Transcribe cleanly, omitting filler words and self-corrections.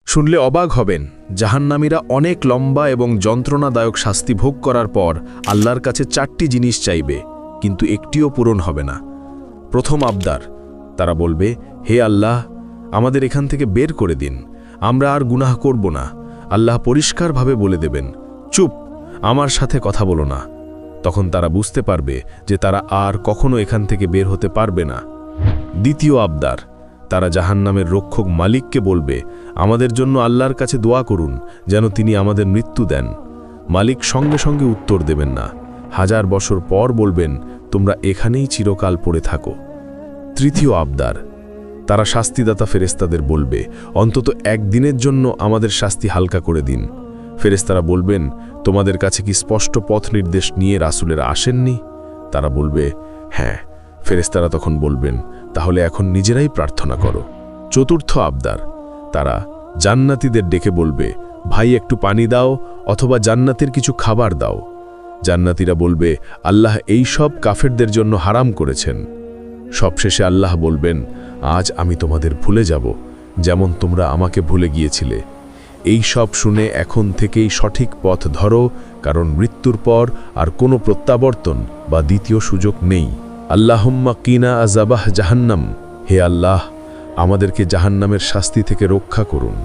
শুনলে অবাক হবেন, জাহান্নামীরা অনেক লম্বা এবং যন্ত্রণাদায়ক শাস্তি ভোগ করার পর আল্লাহর কাছে 4টি জিনিস চাইবে, কিন্তু একটিও পূরণ হবে না। প্রথম আবদার, তারা বলবে, হে আল্লাহ, আমাদের এখান থেকে বের করে দিন, আমরা আর গুনাহ করব না। আল্লাহ পরিষ্কারভাবে বলে দেবেন, চুপ, আমার সাথে কথা বলো না। তখন তারা বুঝতে পারবে যে তারা আর কখনো এখান থেকে বের হতে পারবে না। দ্বিতীয় আবদার, তারা জাহান্নামের রক্ষক মালিককে বলবে, আমাদের জন্য আল্লাহর কাছে দোয়া করুন যেন তিনি আমাদের মৃত্যু দেন। মালিক সঙ্গে সঙ্গে উত্তর দেবেন না, 1000 বছর পর বলবেন, তোমরা এখানেই চিরকাল পড়ে থাকো। তৃতীয় আবদার, তারা শাস্তিদাতা ফেরেশতাদের বলবে, অন্তত একদিনের জন্য আমাদের শাস্তি হালকা করে দিন। ফেরেশতারা বলবেন, তোমাদের কাছে কি স্পষ্ট পথ নির্দেশ নিয়ে রাসূলেরা আসেননি? তারা বলবে, হ্যাঁ। ফেরেশতারা তখন বলবেন, তাহলে এখন নিজেরাই প্রার্থনা করো। চতুর্থ আবদার, তারা জান্নাতীদের ডেকে বলবে, ভাই একটু পানি দাও অথবা জান্নাতের কিছু খাবার দাও। জান্নাতীরা বলবে, আল্লাহ এই সব কাফেরদের জন্য হারাম করেছেন। সবশেষে আল্লাহ বলবেন, আজ আমি তোমাদের ভুলে যাব, যেমন তোমরা আমাকে ভুলে গিয়েছিলে। এই সব শুনে এখন থেকেই সঠিক পথ ধরো, কারণ মৃত্যুর পর আর কোনো প্রত্যাবর্তন বা দ্বিতীয় সুযোগ নেই। আল্লাহুম্মা কিনা আযাবাহ জাহান্নাম, হে আল্লাহ, আমাদেরকে জাহান্নামের শাস্তি থেকে রক্ষা করুন।